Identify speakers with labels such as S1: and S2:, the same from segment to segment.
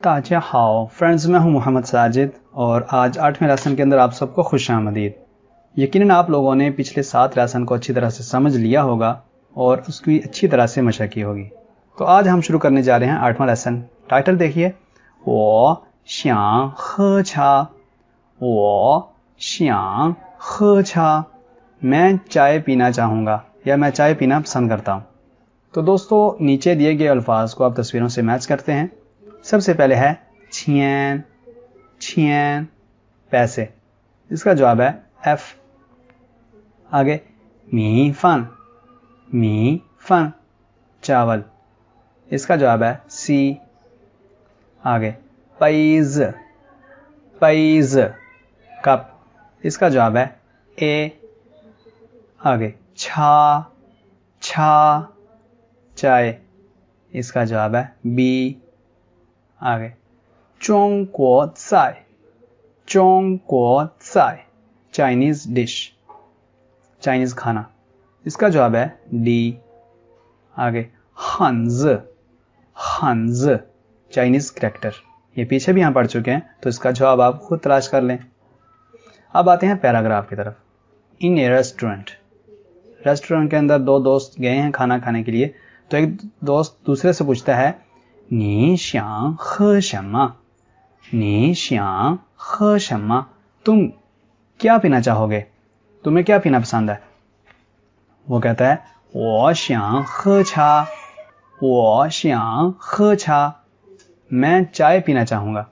S1: ताजा हाओ फ्रेंड्स, मैं हूं मोहम्मद साजिद और आज 8वें लेसन के अंदर आप सबको खुश आमदीद। यकीनन आप लोगों ने पिछले 7 लेसन को अच्छी तरह से समझ लिया होगा और उसकी अच्छी तरह से मशक की होगी। तो आज हम शुरू करने जा रहे हैं 8वां लेसन। टाइटल देखिए, वो श्यांग हे छा, वो श्यांग हे छा, मैं चाय पीना चाहूँगा या मैं चाय पीना पसंद करता हूँ। तो दोस्तों, नीचे दिए गए अल्फाज को आप तस्वीरों से मैच करते हैं। सबसे पहले है छियन, छियन पैसे, इसका जवाब है एफ। आगे मी फन, मी फन चावल, इसका जवाब है सी। आगे पैज, पैज कप, इसका जवाब है ए। आगे छा, छा चाय, इसका जवाब है बी। आगे चोंगगुओ चाय, चोंगगुओ चाय चाइनीज डिश, चाइनीज खाना, इसका जवाब है डी। आगे हंज, हंज चाइनीज कैरेक्टर, ये पीछे भी यहां पढ़ चुके हैं तो इसका जवाब आप खुद तलाश कर लें। अब आते हैं पैराग्राफ की तरफ। इन ए रेस्टोरेंट, रेस्टोरेंट के अंदर दो दोस्त गए हैं खाना खाने के लिए। तो एक दोस्त दूसरे से पूछता है, नी श्यांग हे शम्मा, नी श्यांग हे शम्मा, तुम क्या पीना चाहोगे, तुम्हें क्या पीना पसंद है। वो कहता है, वो श्यांग हे छा, वो श्यांग हे छा, मैं चाय पीना चाहूंगा।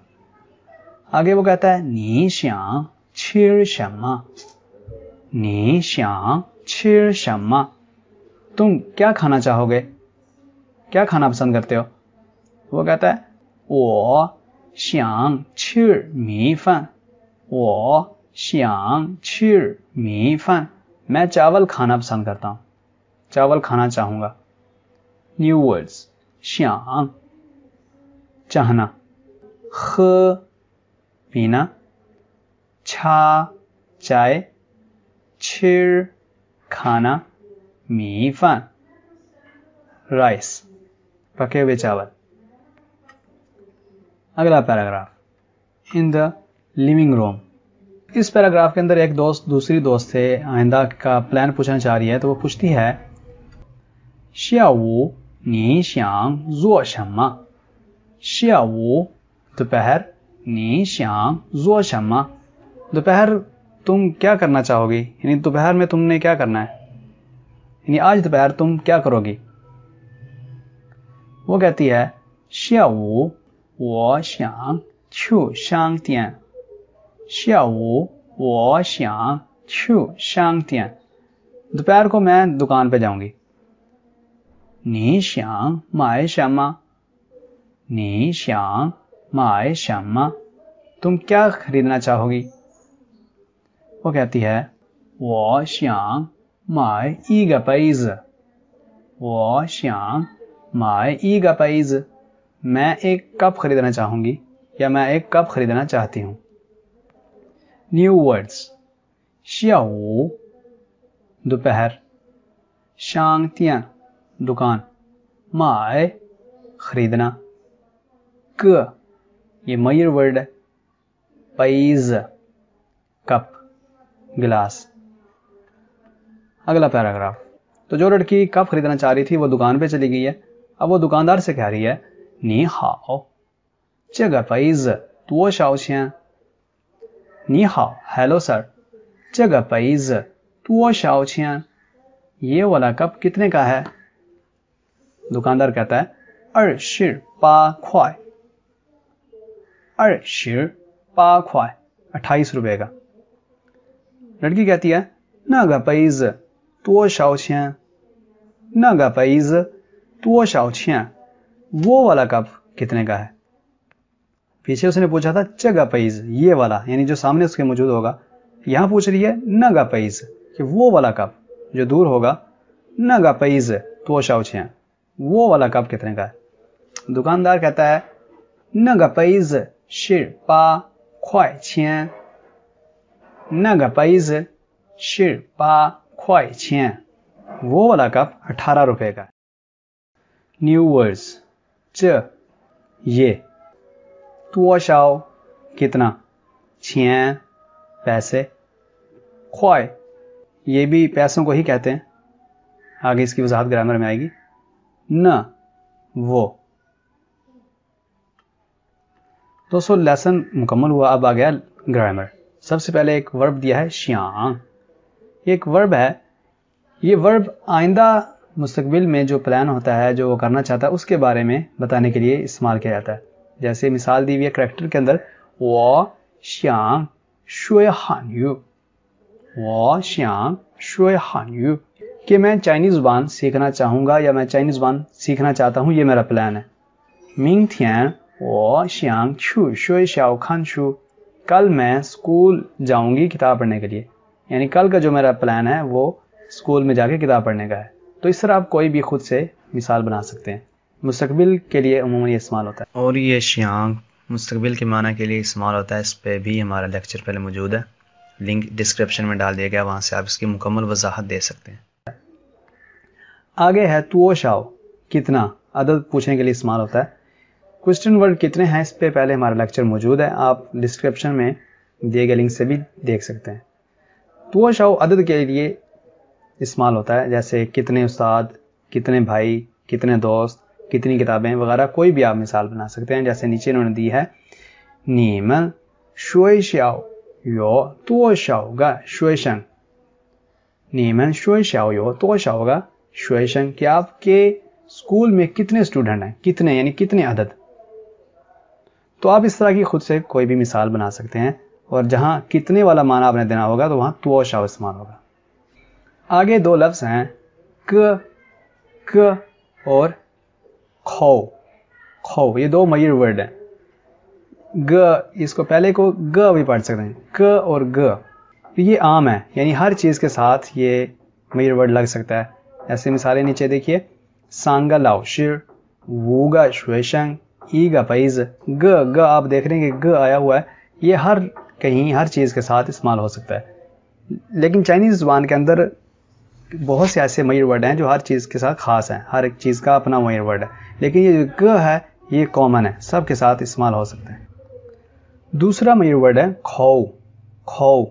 S1: आगे वो कहता है, नी श्यांग छिर शम्मा, नी श्यांग छिर शम्मा, तुम क्या खाना चाहोगे, क्या खाना पसंद करते हो। वो कहता है, वो श्यांग छिर मी फन, वो श्यांग छिर मी फन, मैं चावल खाना पसंद करता हूं, चावल खाना चाहूंगा। न्यू वर्ड्स, श्यांग चाहना, ख पीना, छा चाय, छिर खाना, मी फन राइस पके हुए चावल। अगला paragraph, in the living room. इस पैराग्राफ के अंदर एक दोस्त दूसरी दोस्त से आइंदा का प्लान पूछना चाह रही है। तो वो पूछती है, श्यावू नी श्यांग ज़ो शम्मा, श्यावू दोपहर, नी श्यांग ज़ो शम्मा, दोपहर तुम क्या करना चाहोगी, यानी दोपहर में तुमने क्या करना है, यानी आज दोपहर तुम क्या करोगी। वो कहती है, श्यावू वो श्यांग छू शांग तियान, श्यावू वो श्यांग छू शांग तियान, दोपहर को मैं दुकान पे जाऊंगी। नी श्यांग माए शम्मा, नी श्यांग माए शम्मा, तुम क्या खरीदना चाहोगी। वो कहती है, वो श्यांग माए ईगा पैज, वो श्यांग माए ईगा पैज, मैं एक कप खरीदना चाहूंगी या मैं एक कप खरीदना चाहती हूं। न्यू वर्ड्स, श्यावू दोपहर, शांग तियान दुकान, माए खरीदना, क ये मयूर वर्ड है, पैज कप गिलास। अगला पैराग्राफ, तो जो लड़की कप खरीदना चाह रही थी वो दुकान पे चली गई है। अब वो दुकानदार से कह रही है, नी हाओ, जगह पैज तुओ शाओ छियान, नी हाओ हेलो सर, जगह पैज तुओ शाओ छियान, ये वाला कप कितने का है। दुकानदार कहता है, 28块, 28块, 28 रुपए का। लड़की कहती है,那个杯子多少钱，那个杯子多少钱，वो वाला कप कितने का है। पीछे उसने पूछा था जगह पैज, ये वाला यानी जो सामने उसके मौजूद होगा। यहां पूछ रही है नगा पैज, कि वो वाला कप जो दूर होगा, नगा पैज तो शाओछियां, वो वाला कप कितने का है। दुकानदार कहता है, नगा पैज 18块钱，那个杯子18块钱， वो वाला कप 18 रुपए का है। न्यू वर्ड्स, च ये, तुओ शाओ कितना, छियान पैसे, ख्वाई ये भी पैसों को ही कहते हैं, आगे इसकी वजाहत ग्रामर में आएगी। न वो। दोस्तों लेसन मुकम्मल हुआ, अब आ गया ग्रामर। सबसे पहले एक वर्ब दिया है श्यांग, एक वर्ब है। ये वर्ब आइंदा मुस्तकबिल में जो प्लान होता है, जो वो करना चाहता है, उसके बारे में बताने के लिए इस्तेमाल किया जाता है। जैसे मिसाल दी हुई है करैक्टर के अंदर, वो श्यांग शुए हान्यू, वो श्यांग शुए हान्यू, कि मैं चाइनीज ज़ुबान सीखना चाहूंगा या मैं चाइनीज ज़ुबान सीखना चाहता हूं, ये मेरा प्लान है। मिंग थियन वो श्यांग छू शुए शाओ खान छू, कल मैं स्कूल जाऊंगी किताब पढ़ने के लिए, यानी कल का जो मेरा प्लान है वो स्कूल में जाके किताब पढ़ने का है। तो इस तरह आप कोई भी खुद से मिसाल बना सकते हैं। मुस्तकबिल के लिए उमूमन ये इस्तेमाल होता है। और ये श्यांग मुस्तकबिल के माना के लिए इस्तेमाल होता है। इस पर भी हमारा लेक्चर पहले मौजूद है, लिंक डिस्क्रिप्शन में डाल दिया गया, वहां से आप इसकी मुकम्मल वजाहत दे सकते हैं। आगे है तुओ शाओ कितना, अदद पूछने के लिए इस्तेमाल होता है। क्वेश्चन वर्ड कितने हैं, इस पे पहले हमारा लेक्चर मौजूद है, आप डिस्क्रिप्शन में दिए गए लिंक से भी देख सकते हैं। तुओ शाओ अदद के लिए इस्तेमाल होता है, जैसे कितने उस्ताद, कितने भाई, कितने दोस्त, कितनी किताबें वगैरह, कोई भी आप मिसाल बना सकते हैं। जैसे नीचे इन्होंने दी है, नीमन शुए शाओ यो तुओ शाओ गा शुए शंग, नीमन शुए शाओ यो तुओ शाओ गा शुए शंग, कि आपके स्कूल में कितने स्टूडेंट हैं, कितने यानी कितने अदद। तो आप इस तरह की खुद से कोई भी मिसाल बना सकते हैं, और जहां कितने वाला माना आपने देना होगा तो वहां तुओ शाओ इस्तेमाल होगा। आगे दो लफ्ज हैं क और खो, खो, ये दो मयर वर्ड हैं। ग, इसको पहले को ग भी पढ़ सकते हैं, क और ग, ये आम है, यानी हर चीज के साथ ये मयर वर्ड लग सकता है। ऐसे मिसालें नीचे देखिए, सांगा लाओ शिर, वूगा शुएशंग, ईगा पैज, ग आप देख रहे हैं कि ग आया हुआ है, ये हर कहीं हर चीज के साथ इस्तेमाल हो सकता है। लेकिन चाइनीज जुबान के अंदर बहुत से ऐसे मयर वर्ड हैं जो हर चीज के साथ खास हैं, हर एक चीज का अपना मयर वर्ड है, लेकिन ये जो ग है ये कॉमन है, सबके साथ इस्तेमाल हो सकता है। दूसरा मयर वर्ड है खौ, खौ,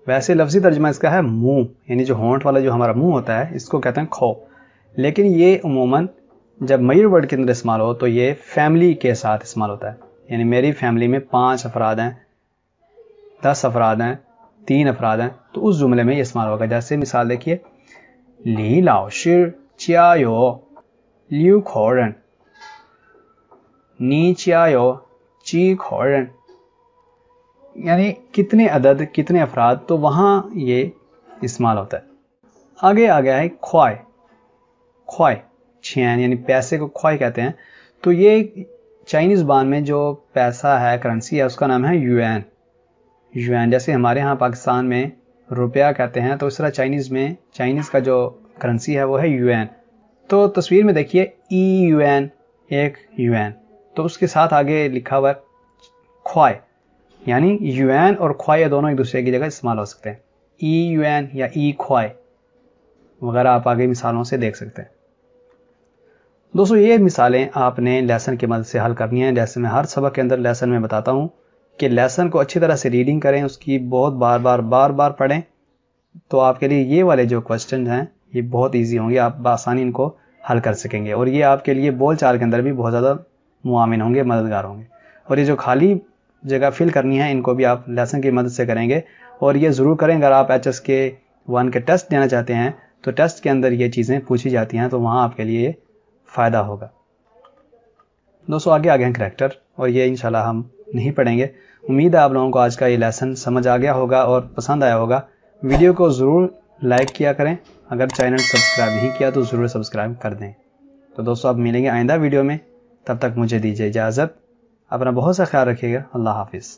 S1: वैसे लफ्जी तर्जुमा इसका है मुंह, यानी जो होंठ वाला जो हमारा मुंह होता है इसको कहते हैं खौ, लेकिन ये उमूमन जब मयर वर्ड के अंदर इस्तेमाल हो तो ये फैमिली के साथ इस्तेमाल होता है। यानी मेरी फैमिली में 5 अफराद हैं, 10 अफराद हैं, 3 अफराद हैं, तो उस जुमले में ये इस्तेमाल होगा। जैसे मिसाल देखिए, ली लाओ शिर चियायो लियू खोरन, नी चियायो ची खोरन, यानी कितने अदद, कितने अफराद, तो वहां ये इस्तेमाल होता है। आगे आ गया है ख्वाई, ख्वाई छियान, यानी पैसे को ख्वाई कहते हैं। तो ये चाइनीज ज़ुबान में जो पैसा है, करेंसी है, उसका नाम है युआन, युआन। जैसे हमारे यहाँ पाकिस्तान में रुपया कहते हैं, तो इस तरह चाइनीज में चाइनीज का जो करेंसी है वो है युआन। तो तस्वीर में देखिए ई युआन, एक युआन, तो उसके साथ आगे लिखा हुआ ख्वाई, यानी युआन और ख्वाई दोनों एक दूसरे की जगह इस्तेमाल हो सकते हैं। ई युआन या ई ख्वाई वगैरह आप आगे मिसालों से देख सकते हैं। दोस्तों ये मिसालें आपने लेसन की मदद से हल करनी है। जैसे मैं हर सबक के अंदर लेसन में बताता हूँ कि लेसन को अच्छी तरह से रीडिंग करें, उसकी बहुत बार बार पढ़ें, तो आपके लिए ये वाले जो क्वेश्चन हैं ये बहुत ईजी होंगे, आप बआसानी इनको हल कर सकेंगे, और ये आपके लिए बोल चाल के अंदर भी बहुत ज़्यादा मुआमिन होंगे, मददगार होंगे। और ये जो खाली जगह फिल करनी है इनको भी आप लेसन की मदद से करेंगे। और ये ज़रूर करें, अगर आप HSK1 के टेस्ट देना चाहते हैं तो टेस्ट के अंदर ये चीज़ें पूछी जाती हैं, तो वहाँ आपके लिए फ़ायदा होगा। दोस्तों आगे हैं करैक्टर, और ये इंशाल्लाह हम नहीं पढ़ेंगे। उम्मीद है आप लोगों को आज का ये लेसन समझ आ गया होगा और पसंद आया होगा। वीडियो को ज़रूर लाइक किया करें, अगर चैनल सब्सक्राइब नहीं किया तो ज़रूर सब्सक्राइब कर दें। तो दोस्तों अब मिलेंगे आइंदा वीडियो में, तब तक मुझे दीजिए इजाज़त, अपना बहुत सा ख्याल रखिएगा। अल्लाह हाफिज़।